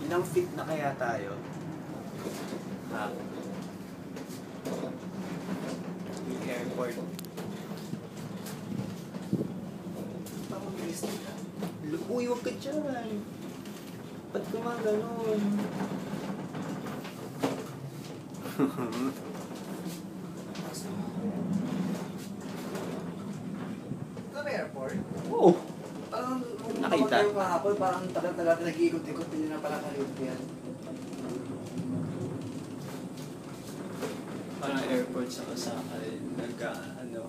Ilang feet na kaya tayo? Ha? Yung airport. Pamabilis nila. Uy, huwag ka dyan. Ba't ka mga ganun? Ito na airport? Oo. Parang Nakita. tayo kahapon, parang tagal-tagal nag-iikot-ikot, hindi na pala kalit yan. Parang airport sa Osaka, ano,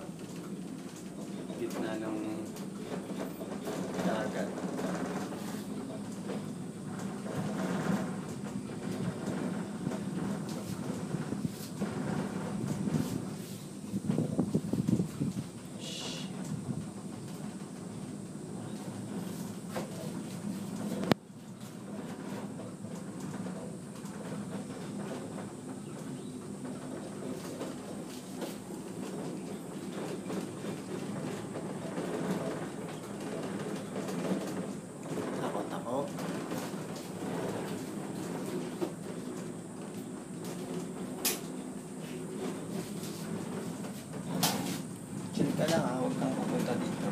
gitna ng dagat. Takot ako. Chill ka lang ha, huwag kang pupunta dito.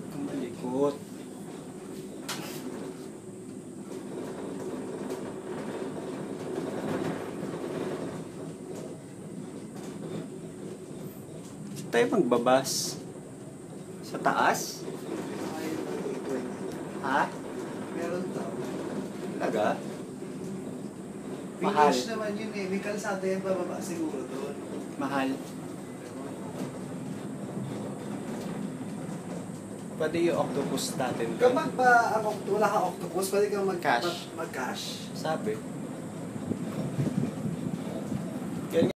Kung malikot. Saan tayo magbabas? Sa taas? Ayun, nag-iikot. Ha? Meron daw. Talaga? Mahal. Finish naman yun eh. May kalsada yan bababa siguro doon. Mahal. Pwede yung octopus natin doon. Kapag ba wala ka octopus, pwede kang Cash. mag-cash. Sabi.